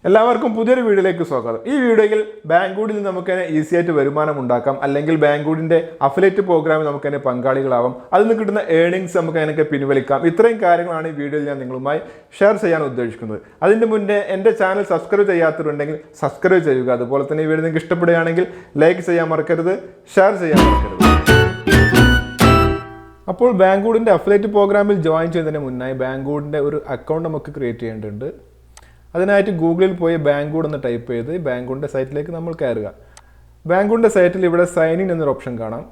എല്ലാവർക്കും പുതിയൊരു വീഡിയോയിലേക്ക് സ്വാഗതം. ഈ വീഡിയോയിൽ ബാങ്കൂഡിൽ നിന്ന് നമുക്ക് ഈസി ആയിട്ട് വരുമാനം ഉണ്ടാക്കാം, അല്ലെങ്കിൽ ബാങ്കൂഡിന്റെ അഫിലിയേറ്റ് പ്രോഗ്രാമിൽ നമുക്ക് തന്നെ പങ്കാളികളാവാം, അതിൽ നിന്ന് കിട്ടുന്ന ഏർണിങ്സ് നമുക്ക് അതിനൊക്കെ പിൻവലിക്കാം. ഇത്രയും കാര്യങ്ങളാണ് ഈ വീഡിയോയിൽ ഞാൻ നിങ്ങളുമായി ഷെയർ ചെയ്യാൻ ഉദ്ദേശിക്കുന്നത്. അതിന്റെ മുന്നേ എൻ്റെ ചാനൽ സബ്സ്ക്രൈബ് ചെയ്യാത്തവരുണ്ടെങ്കിൽ സബ്സ്ക്രൈബ് ചെയ്യുക. അതുപോലെ തന്നെ ഈ വീഡിയോ നിങ്ങൾക്ക് ഇഷ്ടപ്പെടുകയാണെങ്കിൽ ലൈക്ക് ചെയ്യാൻ മറക്കരുത്, ഷെയർ ചെയ്യാൻ മറക്കരുത്. അപ്പോൾ ബാങ്കൂഡിന്റെ അഫിലിയേറ്റ് പ്രോഗ്രാമിൽ ജോയിൻ ചെയ്യുന്നതിന് മുന്നായി ബാങ്കൂഡിന്റെ ഒരു അക്കൗണ്ട് നമുക്ക് ക്രിയേറ്റ് ചെയ്യേണ്ടതുണ്ട്. അതിനായിട്ട് ഗൂഗിളിൽ പോയി ബാങ്കൂഡ് എന്ന് ടൈപ്പ് ചെയ്ത് ബാങ്കൂഡിൻ്റെ സൈറ്റിലേക്ക് നമ്മൾ കയറുക. ബാങ്കൂഡിൻ്റെ സൈറ്റിൽ ഇവിടെ സൈൻ ഇൻ എന്നൊരു ഓപ്ഷൻ കാണാം.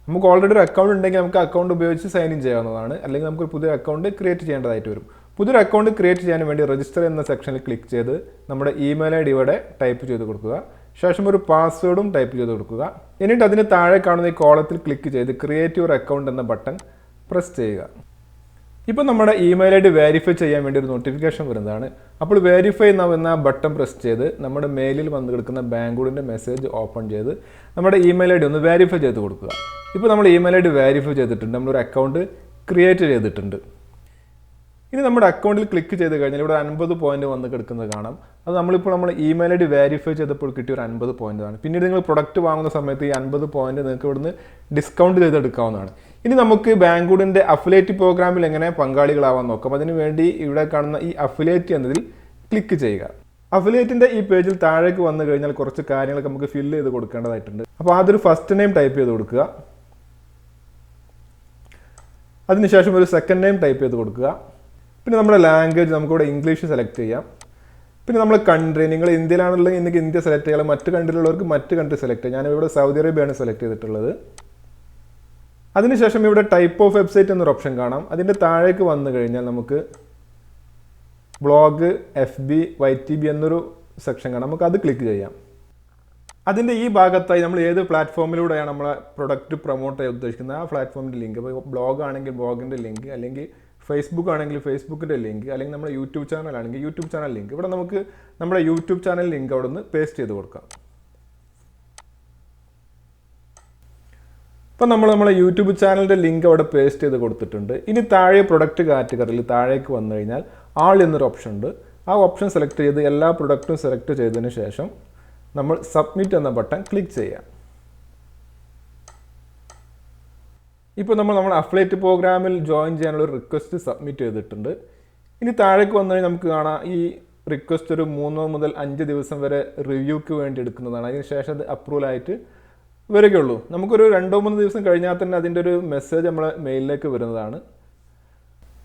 നമുക്ക് ഓൾറെഡി ഒരു അക്കൗണ്ട് ഉണ്ടെങ്കിൽ നമുക്ക് അക്കൗണ്ട് ഉപയോഗിച്ച് സൈൻ ഇൻ ചെയ്യാവുന്നതാണ്, അല്ലെങ്കിൽ നമുക്കൊരു പുതിയ അക്കൗണ്ട് ക്രിയേറ്റ് ചെയ്യേണ്ടതായിട്ട് വരും. പുതിയൊരു അക്കൗണ്ട് ക്രിയേറ്റ് ചെയ്യാൻ വേണ്ടി രജിസ്റ്റർ എന്ന സെക്ഷനിൽ ക്ലിക്ക് ചെയ്ത് നമ്മുടെ ഇമെയിൽ ഐ ഡി ഇവിടെ ടൈപ്പ് ചെയ്ത് കൊടുക്കുക. ശേഷം ഒരു പാസ്വേഡും ടൈപ്പ് ചെയ്ത് കൊടുക്കുക. എന്നിട്ട് അതിന് താഴെ കാണുന്ന ഈ കോളത്തിൽ ക്ലിക്ക് ചെയ്ത് ക്രിയേറ്റ് യുവർ അക്കൗണ്ട് എന്ന ബട്ടൺ പ്രസ് ചെയ്യുക. ഇപ്പോൾ നമ്മുടെ ഇമെയിൽ ഐ ഡി വെരിഫൈ ചെയ്യാൻ വേണ്ടി ഒരു നോട്ടിഫിക്കേഷൻ വരുന്നതാണ്. അപ്പോൾ വെരിഫൈ എന്ന ബട്ടൺ പ്രസ് ചെയ്ത് നമ്മുടെ മെയിലിൽ വന്ന് കിടക്കുന്ന ബാങ്കൂഡിൻ്റെ മെസ്സേജ് ഓപ്പൺ ചെയ്ത് നമ്മുടെ ഇമെയിൽ ഐ ഡി ഒന്ന് വെരിഫൈ ചെയ്ത് കൊടുക്കുക. ഇപ്പോൾ നമ്മൾ ഇമെയിൽ ഐ ഡി വെരിഫൈ ചെയ്തിട്ടുണ്ട്, നമ്മളൊരു അക്കൗണ്ട് ക്രിയേറ്റ് ചെയ്തിട്ടുണ്ട്. ഇനി നമ്മുടെ അക്കൗണ്ടിൽ ക്ലിക്ക് ചെയ്ത് കഴിഞ്ഞാൽ ഇവിടെ 50 പോയിന്റ് വന്ന് കിടക്കുന്നത് കാണാം. അത് നമ്മളിപ്പോൾ നമ്മൾ ഇമെയിൽ ഐ ഡി വെരിഫൈ ചെയ്തപ്പോൾ കിട്ടിയ ഒരു 50 പോയിന്റാണ്. പിന്നീട് നിങ്ങൾ പ്രൊഡക്റ്റ് വാങ്ങുന്ന സമയത്ത് ഈ 50 പോയിന്റ് നിങ്ങൾക്ക് ഇവിടുന്ന് ഡിസ്കൗണ്ട് ചെയ്തെടുക്കാവുന്നതാണ്. ഇനി നമുക്ക് ബാങ്കൂഡിൻ്റെ അഫിലിയേറ്റ് പ്രോഗ്രാമിൽ എങ്ങനെ പങ്കാളികളാവാൻ നോക്കാം. അതിനു വേണ്ടി ഇവിടെ കാണുന്ന ഈ അഫിലിയേറ്റ് എന്നതിൽ ക്ലിക്ക് ചെയ്യുക. അഫിലിയേറ്റിൻ്റെ ഈ പേജിൽ താഴേക്ക് വന്നു കഴിഞ്ഞാൽ കുറച്ച് കാര്യങ്ങളൊക്കെ നമുക്ക് ഫില്ല് ചെയ്ത് കൊടുക്കേണ്ടതായിട്ടുണ്ട്. അപ്പോൾ ആദ്യം ഫസ്റ്റ് നെയിം ടൈപ്പ് ചെയ്ത് കൊടുക്കുക. അതിനുശേഷം ഒരു സെക്കൻഡ് നെയിം ടൈപ്പ് ചെയ്ത് കൊടുക്കുക. പിന്നെ നമ്മുടെ ലാംഗ്വേജ് നമുക്കിവിടെ ഇംഗ്ലീഷ് സെലക്ട് ചെയ്യാം. പിന്നെ നമ്മൾ കൺട്രി, നിങ്ങൾ ഇന്ത്യയിലാണുള്ളത് എനിക്ക് ഇന്ത്യ സെലക്ട് ചെയ്യാം, മറ്റ് കൺട്രിയിലുള്ളവർക്ക് മറ്റ് കൺട്രി സെലക്ട് ചെയ്യാം. ഞാനിവിടെ സൗദി അറേബ്യയാണ് സെലക്ട് ചെയ്തിട്ടുള്ളത്. അതിനുശേഷം ഇവിടെ ടൈപ്പ് ഓഫ് വെബ്സൈറ്റ് എന്നൊരു ഓപ്ഷൻ കാണാം. അതിൻ്റെ താഴേക്ക് വന്നു കഴിഞ്ഞാൽ നമുക്ക് ബ്ലോഗ്, FB, YTB എന്നൊരു സെക്ഷൻ കാണാം. നമുക്ക് അത് ക്ലിക്ക് ചെയ്യാം. അതിൻ്റെ ഈ ഭാഗത്തായി നമ്മൾ ഏത് പ്ലാറ്റ്ഫോമിലൂടെയാണ് നമ്മളെ പ്രൊഡക്റ്റ് പ്രൊമോട്ട് ചെയ്യാൻ ഉദ്ദേശിക്കുന്നത് ആ പ്ലാറ്റ്ഫോമിൻ്റെ ലിങ്ക്, ഇപ്പോൾ ബ്ലോഗ് ആണെങ്കിൽ ബ്ലോഗിൻ്റെ ലിങ്ക്, അല്ലെങ്കിൽ ഫേസ്ബുക്ക് ആണെങ്കിൽ ഫേസ്ബുക്കിൻ്റെ ലിങ്ക്, അല്ലെങ്കിൽ നമ്മുടെ യൂട്യൂബ് ചാനൽ ആണെങ്കിൽ യൂട്യൂബ് ചാനൽ ലിങ്ക്. ഇവിടെ നമുക്ക് നമ്മുടെ യൂട്യൂബ് ചാനൽ ലിങ്ക് അവിടെ നിന്ന് പേസ്റ്റ് ചെയ്ത് കൊടുക്കാം. ഇപ്പം നമ്മളെ യൂട്യൂബ് ചാനലിൻ്റെ ലിങ്ക് അവിടെ പേസ്റ്റ് ചെയ്ത് കൊടുത്തിട്ടുണ്ട്. ഇനി താഴെ പ്രൊഡക്റ്റ് കാറ്റഗറിയിൽ താഴേക്ക് വന്നു കഴിഞ്ഞാൽ ആൾ എന്നൊരു ഓപ്ഷൻ ഉണ്ട്. ആ ഓപ്ഷൻ സെലക്ട് ചെയ്ത് എല്ലാ പ്രൊഡക്റ്റും സെലക്ട് ചെയ്തതിന് ശേഷം നമ്മൾ സബ്മിറ്റ് എന്ന ബട്ടൺ ക്ലിക്ക് ചെയ്യാം. ഇപ്പോൾ നമ്മൾ അഫിലിയേറ്റ് പ്രോഗ്രാമിൽ ജോയിൻ ചെയ്യാനുള്ള ഒരു റിക്വസ്റ്റ് സബ്മിറ്റ് ചെയ്തിട്ടുണ്ട്. ഇനി താഴേക്ക് വന്നു കഴിഞ്ഞാൽ നമുക്ക് കാണാം ഈ റിക്വസ്റ്റ് ഒരു 3 മുതൽ 5 ദിവസം വരെ റിവ്യൂക്ക് വേണ്ടി എടുക്കുന്നതാണ്. അതിനുശേഷം അത് അപ്രൂവൽ ആയിട്ട് വരികയുള്ളൂ. നമുക്കൊരു 2-3 ദിവസം കഴിഞ്ഞാൽ തന്നെ അതിൻ്റെ ഒരു മെസ്സേജ് നമ്മളെ മെയിലിലേക്ക് വരുന്നതാണ്.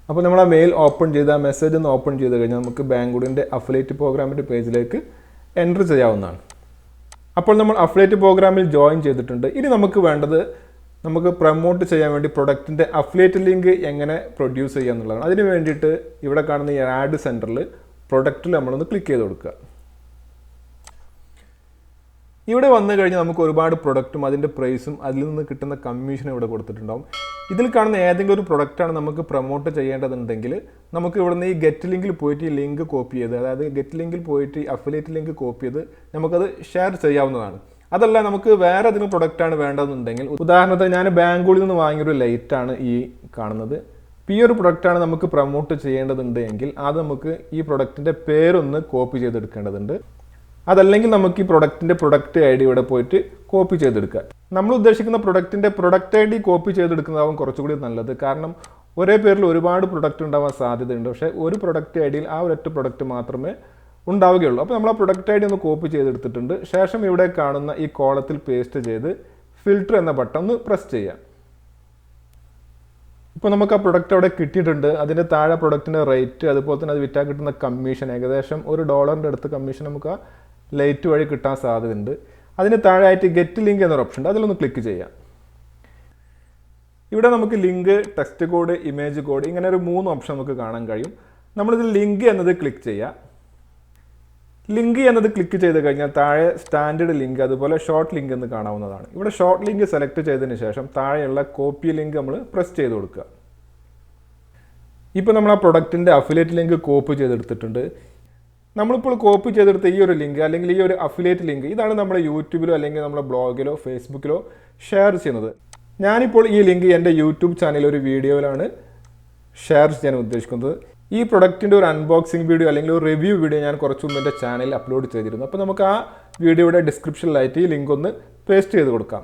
അപ്പോൾ നമ്മൾ ആ മെയിൽ ഓപ്പൺ ചെയ്ത് ആ മെസ്സേജ് ഒന്ന് ഓപ്പൺ ചെയ്ത് കഴിഞ്ഞാൽ നമുക്ക് ബാങ്കൂഡിൻ്റെ അഫിലിയേറ്റ് പ്രോഗ്രാമിൻ്റെ പേജിലേക്ക് എൻ്റർ ചെയ്യാവുന്നതാണ്. അപ്പോൾ നമ്മൾ അഫിലിയേറ്റ് പ്രോഗ്രാമിൽ ജോയിൻ ചെയ്തിട്ടുണ്ട്. ഇനി നമുക്ക് വേണ്ടത് നമുക്ക് പ്രൊമോട്ട് ചെയ്യാൻ വേണ്ടി പ്രൊഡക്റ്റിൻ്റെ അഫിലിയേറ്റ് ലിങ്ക് എങ്ങനെ പ്രൊഡ്യൂസ് ചെയ്യുക എന്നുള്ളതാണ്. അതിന് വേണ്ടിയിട്ട് ഇവിടെ കാണുന്ന ഈ ആഡ് സെൻറ്ററിൽ പ്രൊഡക്റ്റിൽ നമ്മളൊന്ന് ക്ലിക്ക് ചെയ്ത് കൊടുക്കുക. ഇവിടെ വന്നു കഴിഞ്ഞാൽ നമുക്ക് ഒരുപാട് പ്രൊഡക്റ്റും അതിൻ്റെ പ്രൈസും അതിൽ നിന്ന് കിട്ടുന്ന കമ്മീഷനും ഇവിടെ കൊടുത്തിട്ടുണ്ടാവും. ഇതിൽ കാണുന്ന ഏതെങ്കിലും ഒരു പ്രൊഡക്റ്റാണ് നമുക്ക് പ്രൊമോട്ട് ചെയ്യേണ്ടതുണ്ടെങ്കിൽ നമുക്ക് ഇവിടുന്ന് ഈ ഗെറ്റ് ലിങ്കിൽ പോയിട്ട് ഈ ലിങ്ക് കോപ്പി ചെയ്ത്, അതായത് ഗെറ്റ് ലിങ്കിൽ പോയിട്ട് ഈ അഫിലിയേറ്റ് ലിങ്ക് കോപ്പി ചെയ്ത് നമുക്കത് ഷെയർ ചെയ്യാവുന്നതാണ്. അതല്ല നമുക്ക് വേറെ ഏതെങ്കിലും പ്രൊഡക്റ്റാണ് വേണ്ടതെന്നുണ്ടെങ്കിൽ, ഉദാഹരണത്തിന് ഞാൻ ബാങ്കൂഡിൽ നിന്ന് വാങ്ങിയൊരു ലൈറ്റാണ് ഈ കാണുന്നത്. ഈ ഒരു പ്രൊഡക്റ്റാണ് നമുക്ക് പ്രൊമോട്ട് ചെയ്യേണ്ടതുണ്ട് എങ്കിൽ അത് നമുക്ക് ഈ പ്രൊഡക്റ്റിൻ്റെ പേരൊന്ന് കോപ്പി ചെയ്തെടുക്കേണ്ടതുണ്ട്. അതല്ലെങ്കിൽ നമുക്ക് ഈ പ്രൊഡക്റ്റ് ഐ ഡി ഇവിടെ പോയിട്ട് കോപ്പി ചെയ്തെടുക്കുക. നമ്മൾ ഉദ്ദേശിക്കുന്ന പ്രൊഡക്റ്റ് ഐ ഡി കോപ്പി ചെയ്തെടുക്കുന്നതാവും കുറച്ചുകൂടി നല്ലത്. കാരണം ഒരേ പേരിൽ ഒരുപാട് പ്രൊഡക്റ്റ് ഉണ്ടാവാൻ സാധ്യതയുണ്ട്. പക്ഷേ ഒരു പ്രൊഡക്റ്റ് ഐ ഡിയിൽ ആ ഒരൊറ്റ പ്രൊഡക്റ്റ് മാത്രമേ ഉണ്ടാവുകയുള്ളൂ. അപ്പോൾ നമ്മൾ ആ പ്രൊഡക്റ്റ് ഐ ഡി ഒന്ന് കോപ്പി ചെയ്തെടുത്തിട്ടുണ്ട്. ശേഷം ഇവിടെ കാണുന്ന ഈ കോളത്തിൽ പേസ്റ്റ് ചെയ്ത് ഫിൽറ്റർ എന്ന ബട്ടൺ ഒന്ന് പ്രസ് ചെയ്യാം. ഇപ്പോൾ നമുക്ക് ആ പ്രൊഡക്റ്റ് അവിടെ കിട്ടിയിട്ടുണ്ട്. അതിൻ്റെ താഴെ പ്രൊഡക്റ്റിൻ്റെ റേറ്റ്, അതുപോലെ തന്നെ അത് വിറ്റാൽ കിട്ടുന്ന കമ്മീഷൻ, ഏകദേശം $1 അടുത്ത് കമ്മീഷൻ നമുക്ക് ആ ലൈറ്റ് വഴി കിട്ടാൻ സാധ്യതയുണ്ട്. അതിന് താഴെ ആയിട്ട് ഗെറ്റ് ലിങ്ക് എന്നൊരു ഓപ്ഷൻ ഉണ്ട്, അതിലൊന്ന് ക്ലിക്ക് ചെയ്യാം. ഇവിടെ നമുക്ക് link, text code, image code, ഇങ്ങനെ ഒരു 3 ഓപ്ഷൻ നമുക്ക് കാണാൻ കഴിയും. നമ്മളിത് ലിങ്ക് എന്നത് ക്ലിക്ക് ചെയ്യുക. ലിങ്ക് എന്നത് ക്ലിക്ക് ചെയ്ത് കഴിഞ്ഞാൽ താഴെ സ്റ്റാൻഡേർഡ് ലിങ്ക്, അതുപോലെ ഷോർട്ട് ലിങ്ക് എന്ന് കാണാവുന്നതാണ്. ഇവിടെ ഷോർട്ട് ലിങ്ക് സെലക്ട് ചെയ്തതിന് ശേഷം താഴെയുള്ള കോപ്പി ലിങ്ക് നമ്മൾ പ്രസ് ചെയ്ത് കൊടുക്കുക. ഇപ്പോൾ നമ്മൾ ആ പ്രൊഡക്റ്റിൻ്റെ അഫിലിയേറ്റ് ലിങ്ക് കോപ്പി ചെയ്തെടുത്തിട്ടുണ്ട്. നമ്മളിപ്പോൾ കോപ്പി ചെയ്തെടുത്ത ഈ ഒരു ലിങ്ക്, അല്ലെങ്കിൽ ഈ ഒരു അഫിലിയേറ്റ് ലിങ്ക്, ഇതാണ് നമ്മുടെ യൂട്യൂബിലോ അല്ലെങ്കിൽ നമ്മുടെ ബ്ലോഗിലോ ഫേസ്ബുക്കിലോ ഷെയർ ചെയ്യുന്നത്. ഞാനിപ്പോൾ ഈ ലിങ്ക് എൻ്റെ യൂട്യൂബ് ചാനലിൽ ഒരു വീഡിയോയിലാണ് ഷെയർ ചെയ്യാൻ ഉദ്ദേശിക്കുന്നത്. ഈ പ്രൊഡക്റ്റിൻ്റെ ഒരു അൺബോക്സിംഗ് വീഡിയോ അല്ലെങ്കിൽ ഒരു റിവ്യൂ വീഡിയോ ഞാൻ കുറച്ച് മുമ്പ് എൻ്റെ ചാനലിൽ അപ്ലോഡ് ചെയ്തിരുന്നു. അപ്പോൾ നമുക്ക് ആ വീഡിയോയുടെ ഡിസ്ക്രിപ്ഷനിലായിട്ട് ഈ ലിങ്ക് ഒന്ന് പേസ്റ്റ് ചെയ്ത് കൊടുക്കാം.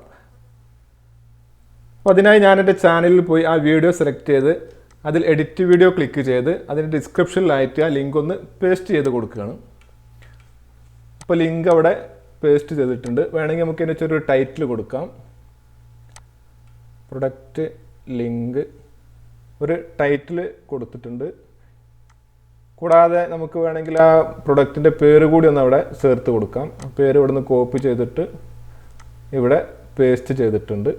അപ്പോൾ അതിനായി ഞാൻ എൻ്റെ ചാനലിൽ പോയി ആ വീഡിയോ സെലക്ട് ചെയ്ത് അതിൽ എഡിറ്റ് വീഡിയോ ക്ലിക്ക് ചെയ്ത് അതിൻ്റെ ഡിസ്ക്രിപ്ഷനിലായിട്ട് ആ ലിങ്ക് ഒന്ന് പേസ്റ്റ് ചെയ്ത് കൊടുക്കുകയാണ്. അപ്പോൾ ലിങ്ക് അവിടെ പേസ്റ്റ് ചെയ്തിട്ടുണ്ട്. വേണമെങ്കിൽ നമുക്ക് അതിന് ചെറിയൊരു ടൈറ്റിൽ കൊടുക്കാം. പ്രൊഡക്റ്റ് ലിങ്ക് ഒരു ടൈറ്റിൽ കൊടുത്തിട്ടുണ്ട്. കൂടാതെ നമുക്ക് വേണമെങ്കിൽ ആ പ്രൊഡക്റ്റിൻ്റെ പേര് കൂടി ഒന്ന് അവിടെ ചേർത്ത് കൊടുക്കാം. പേര് ഇവിടെ നിന്ന് കോപ്പി ചെയ്തിട്ട് ഇവിടെ പേസ്റ്റ് ചെയ്തിട്ടുണ്ട്.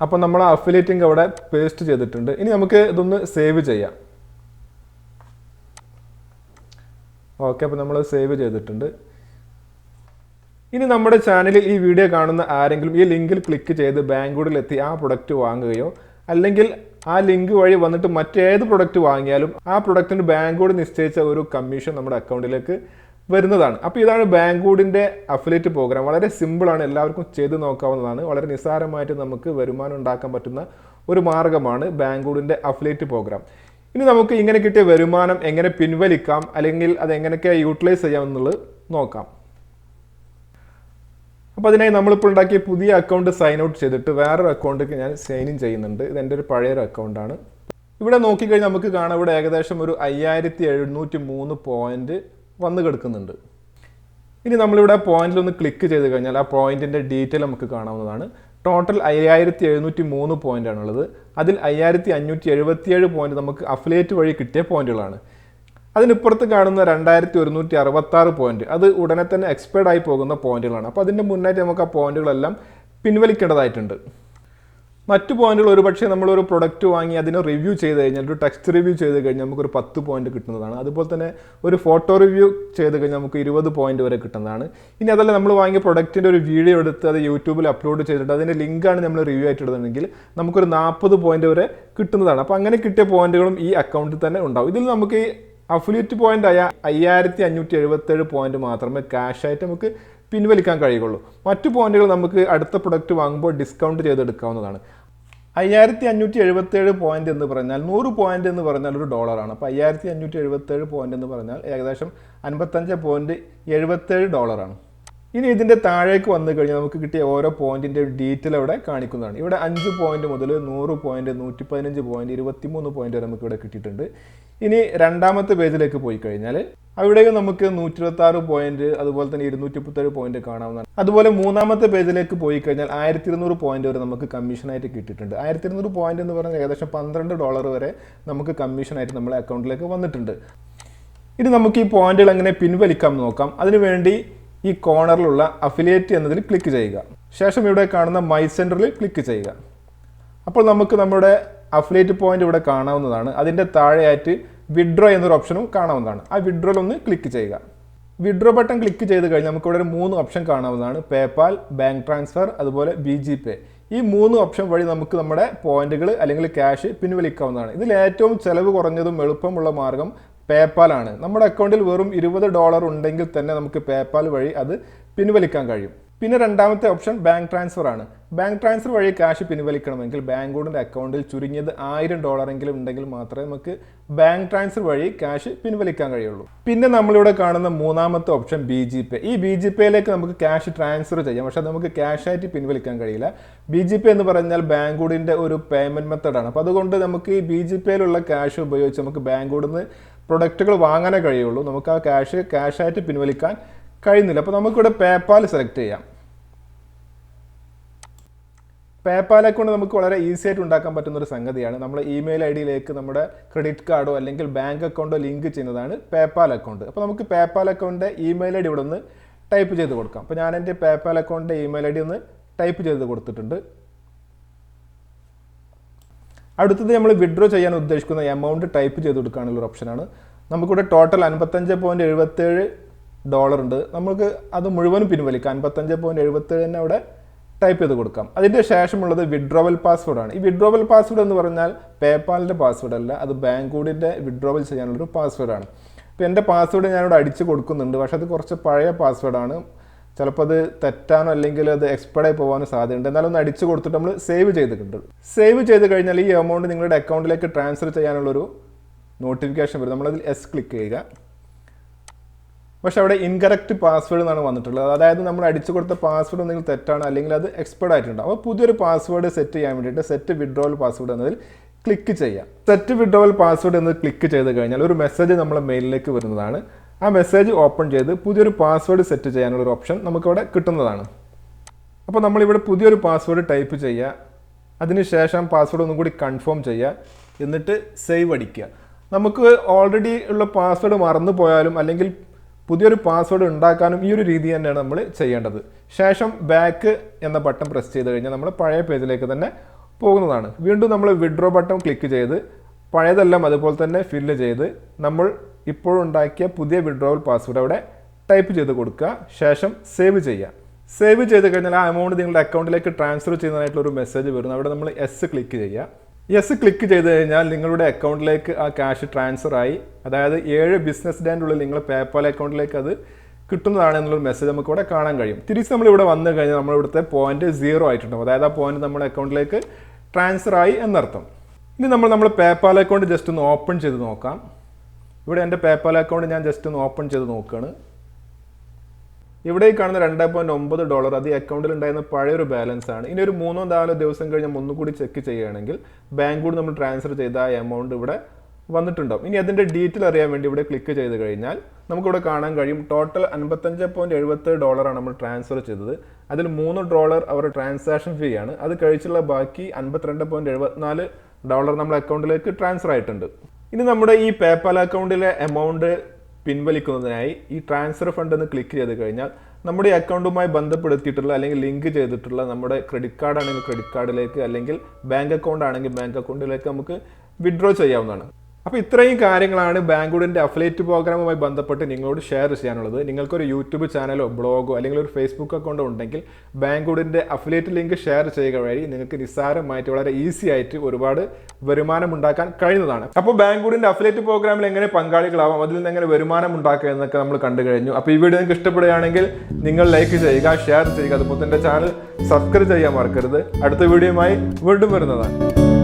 അപ്പോൾ നമ്മൾ അഫിലിയേറ്റിംഗ് അവിടെ പേസ്റ്റ് ചെയ്തിട്ടുണ്ട്. ഇനി നമുക്ക് ഇതൊന്ന് സേവ് ചെയ്യാം. ഓക്കെ, അപ്പോൾ നമ്മൾ സേവ് ചെയ്തിട്ടുണ്ട്. ഇനി നമ്മുടെ ചാനലിൽ ഈ വീഡിയോ കാണുന്ന ആരെങ്കിലും ഈ ലിങ്കിൽ ക്ലിക്ക് ചെയ്ത് ബാങ്കൂഡിലെത്തി ആ പ്രൊഡക്റ്റ് വാങ്ങുകയോ അല്ലെങ്കിൽ ആ ലിങ്ക് വഴി വന്നിട്ട് മറ്റേത് പ്രൊഡക്റ്റ് വാങ്ങിയാലും ആ പ്രൊഡക്റ്റിന് ബാങ്കൂഡ് നിശ്ചയിച്ച ഒരു കമ്മീഷൻ നമ്മുടെ അക്കൗണ്ടിലേക്ക് വരുന്നതാണ്. അപ്പോൾ ഇതാണ് ബാങ്കൂഡിൻ്റെ അഫിലിയേറ്റ് പ്രോഗ്രാം. വളരെ സിമ്പിളാണ്, എല്ലാവർക്കും ചെയ്ത് നോക്കാവുന്നതാണ്. വളരെ നിസ്സാരമായിട്ട് നമുക്ക് വരുമാനം ഉണ്ടാക്കാൻ പറ്റുന്ന ഒരു മാർഗ്ഗമാണ് ബാങ്കൂഡിൻ്റെ അഫിലിയേറ്റ് പ്രോഗ്രാം. ഇനി നമുക്ക് ഇങ്ങനെ കിട്ടിയ വരുമാനം എങ്ങനെ പിൻവലിക്കാം അല്ലെങ്കിൽ അത് എങ്ങനെയൊക്കെ യൂട്ടിലൈസ് ചെയ്യാം എന്നുള്ളത് നോക്കാം. അപ്പോൾ അതിനായി നമ്മളിപ്പോൾ ഉണ്ടാക്കിയ പുതിയ അക്കൗണ്ട് സൈൻ ഔട്ട് ചെയ്തിട്ട് വേറൊരു അക്കൗണ്ടിലേക്ക് ഞാൻ സൈൻ ഇൻ ചെയ്യുന്നുണ്ട്. ഇതെൻ്റെ ഒരു പഴയൊരു അക്കൗണ്ടാണ്. ഇവിടെ നോക്കിക്കഴിഞ്ഞാൽ നമുക്ക് കാണാം ഇവിടെ ഏകദേശം ഒരു 5703 പോയിന്റ് വന്ന് കിടക്കുന്നുണ്ട്. ഇനി നമ്മളിവിടെ പോയിന്റിലൊന്ന് ക്ലിക്ക് ചെയ്ത് കഴിഞ്ഞാൽ ആ പോയിന്റിൻ്റെ ഡീറ്റെയിൽ നമുക്ക് കാണാവുന്നതാണ്. ടോട്ടൽ 5703 പോയിന്റാണുള്ളത്. അതിൽ 5577 പോയിന്റ് നമുക്ക് അഫിലിയേറ്റ് വഴി കിട്ടിയ പോയിന്റുകളാണ്. അതിനിപ്പുറത്ത് കാണുന്ന 2166 പോയിന്റ് അത് ഉടനെ തന്നെ എക്സ്പയർഡ് ആയി പോകുന്ന പോയിന്റുകളാണ്. അപ്പോൾ അതിൻ്റെ മുന്നായിട്ട് നമുക്ക് ആ പോയിന്റുകളെല്ലാം പിൻവലിക്കേണ്ടതായിട്ടുണ്ട്. മറ്റു പോയിന്റുകൾ ഒരുപക്ഷെ നമ്മളൊരു പ്രൊഡക്റ്റ് വാങ്ങി അതിനെ റിവ്യൂ ചെയ്ത് കഴിഞ്ഞാൽ ഒരു ടെക്സ്റ്റ് റിവ്യൂ ചെയ്ത് കഴിഞ്ഞാൽ നമുക്കൊരു 10 പോയിന്റ് കിട്ടുന്നതാണ്. അതുപോലെ തന്നെ ഒരു ഫോട്ടോ റിവ്യൂ ചെയ്ത് കഴിഞ്ഞാൽ നമുക്ക് 20 പോയിന്റ് വരെ കിട്ടുന്നതാണ്. ഇനി അതല്ല നമ്മൾ വാങ്ങിയ പ്രൊഡക്റ്റിൻ്റെ ഒരു വീഡിയോ എടുത്ത് അത് യൂട്യൂബിൽ അപ്ലോഡ് ചെയ്തിട്ട് അതിൻ്റെ ലിങ്കാണ് നമ്മൾ റിവ്യൂ ആയിട്ട് ഇടുന്നതെങ്കിൽ നമുക്കൊരു 40 പോയിന്റ് വരെ കിട്ടുന്നതാണ്. അപ്പോൾ അങ്ങനെ കിട്ടിയ പോയിന്റുകളും ഈ അക്കൗണ്ടിൽ തന്നെ ഉണ്ടാവും. ഇതിൽ നമുക്ക് ഈ അഫിലിയേറ്റ് പോയിന്റ് ആയ 5577 പോയിന്റ് മാത്രമേ ക്യാഷായിട്ട് നമുക്ക് പിൻവലിക്കാൻ കഴിയുള്ളൂ. മറ്റു പോയിന്റുകൾ നമുക്ക് അടുത്ത പ്രൊഡക്റ്റ് വാങ്ങുമ്പോൾ ഡിസ്കൗണ്ട് ചെയ്തെടുക്കാവുന്നതാണ്. 5577 പോയിന്റ് എന്ന് പറഞ്ഞാൽ 100 പോയിന്റ് എന്ന് പറഞ്ഞാൽ $1. അപ്പോൾ 5577 പോയിന്റ് എന്ന് പറഞ്ഞാൽ ഏകദേശം $55.77. ഇനി ഇതിൻ്റെ താഴേക്ക് വന്നു കഴിഞ്ഞാൽ നമുക്ക് കിട്ടിയ ഓരോ പോയിന്റിൻ്റെ ഡീറ്റെയിൽ അവിടെ കാണിക്കുന്നതാണ്. ഇവിടെ 5 പോയിന്റ് മുതൽ 100 പോയിന്റ് 115 പോയിന്റ് 23 പോയിന്റ് വരെ നമുക്ക് ഇവിടെ കിട്ടിയിട്ടുണ്ട്. ഇനി രണ്ടാമത്തെ പേജിലേക്ക് പോയി കഴിഞ്ഞാൽ അവിടെയും നമുക്ക് 126 പോയിന്റ് അതുപോലെ തന്നെ 237 പോയിന്റ് കാണാവുന്നതാണ്. അതുപോലെ മൂന്നാമത്തെ പേജിലേക്ക് പോയി കഴിഞ്ഞാൽ 1200 പോയിന്റ് വരെ നമുക്ക് കമ്മീഷനായിട്ട് കിട്ടിയിട്ടുണ്ട്. 1200 പോയിന്റ് എന്ന് പറഞ്ഞാൽ ഏകദേശം $12 വരെ നമുക്ക് കമ്മീഷനായിട്ട് നമ്മുടെ അക്കൗണ്ടിലേക്ക് വന്നിട്ടുണ്ട്. ഇനി നമുക്ക് ഈ പോയിന്റുകൾ എങ്ങനെ പിൻവലിക്കാം നോക്കാം. അതിനുവേണ്ടി ഈ കോർണറിലുള്ള അഫിലിയേറ്റ് എന്നതിൽ ക്ലിക്ക് ചെയ്യുക. ശേഷം ഇവിടെ കാണുന്ന മൈ സെൻറ്ററിൽ ക്ലിക്ക് ചെയ്യുക. അപ്പോൾ നമുക്ക് നമ്മുടെ അഫിലിയേറ്റ് പോയിന്റ് ഇവിടെ കാണാവുന്നതാണ്. അതിൻ്റെ താഴെയായിട്ട് വിഡ്രോ എന്നൊരു ഓപ്ഷനും കാണാവുന്നതാണ്. ആ വിഡ്രോയിൽ ഒന്ന് ക്ലിക്ക് ചെയ്യുക. വിഡ്രോ ബട്ടൺ ക്ലിക്ക് ചെയ്ത് കഴിഞ്ഞാൽ നമുക്ക് ഇവിടെ 3 ഓപ്ഷൻ കാണാവുന്നതാണ്. പേപാൽ, ബാങ്ക് ട്രാൻസ്ഫർ, അതുപോലെ BGPay. ഈ 3 ഓപ്ഷൻ വഴി നമുക്ക് നമ്മുടെ പോയിന്റുകൾ അല്ലെങ്കിൽ ക്യാഷ് പിൻവലിക്കാവുന്നതാണ്. ഇതിൽ ഏറ്റവും ചെലവ് കുറഞ്ഞതും എളുപ്പമുള്ള മാർഗം പേപ്പാലാണ്. നമ്മുടെ അക്കൗണ്ടിൽ വെറും $20 ഉണ്ടെങ്കിൽ തന്നെ നമുക്ക് പേപ്പാൽ വഴി അത് പിൻവലിക്കാൻ കഴിയും. പിന്നെ രണ്ടാമത്തെ ഓപ്ഷൻ ബാങ്ക് ട്രാൻസ്ഫർ ആണ്. ബാങ്ക് ട്രാൻസ്ഫർ വഴി ക്യാഷ് പിൻവലിക്കണമെങ്കിൽ ബാങ്കൂഡിൻ്റെ അക്കൗണ്ടിൽ ചുരുങ്ങിയത് $1000 എങ്കിലും ഉണ്ടെങ്കിൽ മാത്രമേ നമുക്ക് ബാങ്ക് ട്രാൻസ്ഫർ വഴി ക്യാഷ് പിൻവലിക്കാൻ കഴിയുള്ളൂ. പിന്നെ നമ്മളിവിടെ കാണുന്ന മൂന്നാമത്തെ ഓപ്ഷൻ BGPay. ഈ BGPayയിലേക്ക് നമുക്ക് ക്യാഷ് ട്രാൻസ്ഫർ ചെയ്യാം, പക്ഷേ നമുക്ക് ക്യാഷായിട്ട് പിൻവലിക്കാൻ കഴിയില്ല. BGPay എന്ന് പറഞ്ഞാൽ ബാങ്കൂഡിൻ്റെ ഒരു പേയ്മെൻറ്റ് മെത്തഡാണ്. അപ്പോൾ അതുകൊണ്ട് നമുക്ക് ഈ BGPayയിലുള്ള ക്യാഷ് ഉപയോഗിച്ച് നമുക്ക് ബാങ്കൂഡിൽ നിന്ന് പ്രൊഡക്റ്റുകൾ വാങ്ങാനേ കഴിയുള്ളൂ. നമുക്ക് ആ ക്യാഷായിട്ട് പിൻവലിക്കാൻ കഴിയുന്നില്ല. അപ്പോൾ നമുക്കിവിടെ പേപ്പാൽ സെലക്ട് ചെയ്യാം. പേപ്പാൽ അക്കൗണ്ട് നമുക്ക് വളരെ ഈസി ആയിട്ട് ഉണ്ടാക്കാൻ പറ്റുന്ന ഒരു സംഗതിയാണ്. നമ്മുടെ ഇമെയിൽ ID-യിലേക്ക് നമ്മുടെ ക്രെഡിറ്റ് കാർഡോ അല്ലെങ്കിൽ ബാങ്ക് അക്കൗണ്ടോ ലിങ്ക് ചെയ്യുന്നതാണ് പേപ്പാൽ അക്കൗണ്ട്. അപ്പോൾ നമുക്ക് പേപ്പാൽ അക്കൗണ്ടിൻ്റെ ഇമെയിൽ ID ഇവിടെ ഒന്ന് ടൈപ്പ് ചെയ്ത് കൊടുക്കാം. അപ്പോൾ ഞാൻ എൻ്റെ പേപ്പാൽ അക്കൗണ്ടിൻ്റെ ഇമെയിൽ ID ഒന്ന് ടൈപ്പ് ചെയ്ത് കൊടുത്തിട്ടുണ്ട്. അടുത്തത് നമ്മൾ വിഡ്രോ ചെയ്യാൻ ഉദ്ദേശിക്കുന്ന എമൗണ്ട് ടൈപ്പ് ചെയ്ത് കൊടുക്കാനുള്ള ഒരു ഓപ്ഷനാണ്. നമുക്കിവിടെ ടോട്ടൽ $55.77 ഉണ്ട്. നമുക്ക് അത് മുഴുവനും പിൻവലിക്കാം. 55.77 തന്നെ അവിടെ ടൈപ്പ് ചെയ്ത് കൊടുക്കാം. അതിൻ്റെ ശേഷമുള്ളത് വിഡ്രോവൽ പാസ്വേഡാണ്. ഈ വിഡ്രോവൽ പാസ്വേഡ് എന്ന് പറഞ്ഞാൽ പേപ്പാലിൻ്റെ പാസ്വേഡ് അല്ല, അത് ബാങ്കൂഡിൻ്റെ വിഡ്രോവൽ ചെയ്യാനുള്ളൊരു പാസ്വേഡാണ്. അപ്പോൾ എൻ്റെ പാസ്വേഡ് ഞാനിവിടെ അടിച്ച് കൊടുക്കുന്നുണ്ട്, പക്ഷേ അത് കുറച്ച് പഴയ പാസ്വേഡാണ്. ചിലപ്പോൾ അത് തെറ്റാനോ അല്ലെങ്കിൽ അത് എക്സ്പയർഡ് ആയി പോകാനോ സാധ്യതയുണ്ട്. എന്നാലും ഒന്ന് അടിച്ച് കൊടുത്തിട്ട് നമ്മൾ സേവ് ചെയ്തിട്ടുണ്ട്. സേവ് ചെയ്ത് കഴിഞ്ഞാൽ ഈ എമൗണ്ട് നിങ്ങളുടെ അക്കൗണ്ടിലേക്ക് ട്രാൻസ്ഫർ ചെയ്യാനുള്ളൊരു നോട്ടിഫിക്കേഷൻ വരും. നമ്മളതിൽ എസ് ക്ലിക്ക് ചെയ്യുക. പക്ഷേ അവിടെ ഇൻകറക്റ്റ് പാസ്വേഡ് എന്നാണ് വന്നിട്ടുള്ളത്. അതായത് നമ്മൾ അടിച്ചു കൊടുത്ത പാസ്വേഡ് എന്തെങ്കിലും തെറ്റാണ്, അല്ലെങ്കിൽ അത് എക്സ്പയർഡ് ആയിട്ടുണ്ട്. അപ്പോൾ പുതിയൊരു പാസ്വേഡ് സെറ്റ് ചെയ്യാൻ വേണ്ടിയിട്ട് സെറ്റ് വിഡ്രോവൽ പാസ്വേഡ് എന്നതിൽ ക്ലിക്ക് ചെയ്യാം. സെറ്റ് വിഡ്രോവൽ പാസ്വേഡ് എന്ന് ക്ലിക്ക് ചെയ്ത് കഴിഞ്ഞാൽ ഒരു മെസ്സേജ് നമ്മളെ മെയിലിലേക്ക് വരുന്നതാണ്. ആ മെസ്സേജ് ഓപ്പൺ ചെയ്ത് പുതിയൊരു പാസ്വേഡ് സെറ്റ് ചെയ്യാനുള്ള ഒരു ഓപ്ഷൻ നമുക്കിവിടെ കിട്ടുന്നതാണ്. അപ്പോൾ നമ്മളിവിടെ പുതിയൊരു പാസ്വേഡ് ടൈപ്പ് ചെയ്യുക. അതിനുശേഷം പാസ്വേഡ് ഒന്നും കൂടി കൺഫേം ചെയ്യുക. എന്നിട്ട് സേവ് അടിക്കുക. നമുക്ക് ഓൾറെഡി ഉള്ള പാസ്വേഡ് മറന്നു പോയാലും അല്ലെങ്കിൽ പുതിയൊരു പാസ്വേഡ് ഉണ്ടാക്കാനും ഈ ഒരു രീതി തന്നെയാണ് നമ്മൾ ചെയ്യേണ്ടത്. ശേഷം ബാക്ക് എന്ന ബട്ടൺ പ്രസ് ചെയ്ത് കഴിഞ്ഞാൽ നമ്മൾ പഴയ പേജിലേക്ക് തന്നെ പോകുന്നതാണ്. വീണ്ടും നമ്മൾ വിഡ്രോ ബട്ടൺ ക്ലിക്ക് ചെയ്ത് പഴയതെല്ലാം അതുപോലെ തന്നെ ഫില്ല് ചെയ്ത് നമ്മൾ ഇപ്പോഴുണ്ടാക്കിയ പുതിയ വിഡ്രോവൽ പാസ്വേഡ് അവിടെ ടൈപ്പ് ചെയ്ത് കൊടുക്കുക. ശേഷം സേവ് ചെയ്യുക. സേവ് ചെയ്ത് കഴിഞ്ഞാൽ ആ എമൗണ്ട് നിങ്ങളുടെ അക്കൗണ്ടിലേക്ക് ട്രാൻസ്ഫർ ചെയ്യുന്നതായിട്ടുള്ള ഒരു മെസ്സേജ് വരുന്നു. അവിടെ നമ്മൾ എസ് ക്ലിക്ക് ചെയ്യുക. യെസ് ക്ലിക്ക് ചെയ്ത് കഴിഞ്ഞാൽ നിങ്ങളുടെ അക്കൗണ്ടിലേക്ക് ആ ക്യാഷ് ട്രാൻസ്ഫർ ആയി. അതായത് 7 ബിസിനസ് ഡേൻ്റെ ഉള്ളിൽ നിങ്ങൾ പേപ്പാൽ അക്കൗണ്ടിലേക്ക് അത് കിട്ടുന്നതാണ് എന്നുള്ളൊരു മെസ്സേജ് നമുക്ക് ഇവിടെ കാണാൻ കഴിയും. തിരിച്ച് നമ്മളിവിടെ വന്നു കഴിഞ്ഞാൽ നമ്മളിവിടുത്തെ പോയിന്റ് 0 ആയിട്ടുണ്ടാവും. അതായത് ആ പോയിന്റ് നമ്മുടെ അക്കൗണ്ടിലേക്ക് ട്രാൻസ്ഫർ ആയി എന്നർത്ഥം. ഇനി നമ്മൾ പേപ്പാൽ അക്കൗണ്ട് ജസ്റ്റ് ഒന്ന് ഓപ്പൺ ചെയ്ത് നോക്കാം. ഇവിടെ എൻ്റെ പേപ്പാൽ അക്കൗണ്ട് ഞാൻ ജസ്റ്റ് ഒന്ന് ഓപ്പൺ ചെയ്ത് നോക്കുകയാണ്. ഇവിടെ ഈ കാണുന്ന $2.9 അത് ഈ അക്കൗണ്ടിൽ ഉണ്ടായിരുന്ന പഴയൊരു ബാലൻസ് ആണ്. ഇനി ഒരു 3-4 ദിവസം കഴിഞ്ഞ് ഒന്നുകൂടി ചെക്ക് ചെയ്യുകയാണെങ്കിൽ Banggood നമ്മൾ ട്രാൻസ്ഫർ ചെയ്ത ആ എമൗണ്ട് ഇവിടെ വന്നിട്ടുണ്ടാവും. ഇനി അതിൻ്റെ ഡീറ്റെയിൽ അറിയാൻ വേണ്ടി ഇവിടെ ക്ലിക്ക് ചെയ്ത് കഴിഞ്ഞാൽ നമുക്കിവിടെ കാണാൻ കഴിയും ടോട്ടൽ $55.77 നമ്മൾ ട്രാൻസ്ഫർ ചെയ്തത്. അതിൽ $3 അവരുടെ ട്രാൻസാക്ഷൻ ഫീ ആണ്. അത് കഴിച്ചുള്ള ബാക്കി $52.74 നമ്മുടെ അക്കൗണ്ടിലേക്ക് ട്രാൻസ്ഫർ ആയിട്ടുണ്ട്. ഇനി നമ്മുടെ ഈ പേപ്പാൽ അക്കൗണ്ടിലെ എമൗണ്ട് പിൻവലിക്കുന്നതിനായി ഈ ട്രാൻസ്ഫർ ഫണ്ട് എന്ന് ക്ലിക്ക് ചെയ്ത് കഴിഞ്ഞാൽ നമ്മുടെ അക്കൗണ്ടുമായി ബന്ധപ്പെടുത്തിയിട്ടുള്ള അല്ലെങ്കിൽ ലിങ്ക് ചെയ്തിട്ടുള്ള നമ്മുടെ ക്രെഡിറ്റ് കാർഡ് ആണെങ്കിൽ ക്രെഡിറ്റ് കാർഡിലേക്ക്, അല്ലെങ്കിൽ ബാങ്ക് അക്കൗണ്ട് ആണെങ്കിൽ ബാങ്ക് അക്കൗണ്ടിലേക്ക് നമുക്ക് വിഡ്രോ ചെയ്യാവുന്നതാണ്. അപ്പോൾ ഇത്രയും കാര്യങ്ങളാണ് Banggoodന്റെ അഫിലിയേറ്റ് പ്രോഗ്രാമുമായി ബന്ധപ്പെട്ട് നിങ്ങളോട് ഷെയർ ചെയ്യാനുള്ളത്. നിങ്ങൾക്കൊരു യൂട്യൂബ് ചാനലോ ബ്ലോഗോ അല്ലെങ്കിൽ ഒരു ഫേസ്ബുക്ക് അക്കൗണ്ടോ ഉണ്ടെങ്കിൽ Banggoodന്റെ അഫിലിയേറ്റ് ലിങ്ക് ഷെയർ ചെയ്യുക വഴി നിങ്ങൾക്ക് നിസ്സാരമായിട്ട് വളരെ ഈസി ആയിട്ട് ഒരുപാട് വരുമാനം ഉണ്ടാക്കാൻ കഴിയുന്നതാണ്. അപ്പോൾ Banggoodന്റെ അഫിലിയേറ്റ് പ്രോഗ്രാമിൽ എങ്ങനെ പങ്കാളികളാവാം, അതിൽ നിന്ന് എങ്ങനെ വരുമാനം ഉണ്ടാക്കുക എന്നൊക്കെ നമ്മൾ കണ്ടു കഴിഞ്ഞു. അപ്പോൾ ഈ വീഡിയോ നിങ്ങൾക്ക് ഇഷ്ടപ്പെടുകയാണെങ്കിൽ നിങ്ങൾ ലൈക്ക് ചെയ്യുക, ഷെയർ ചെയ്യുക, അതുപോലെ തന്നെ ചാനൽ സബ്സ്ക്രൈബ് ചെയ്യാൻ മറക്കരുത്. അടുത്ത വീഡിയോയുമായി വീണ്ടും വരുന്നതാണ്.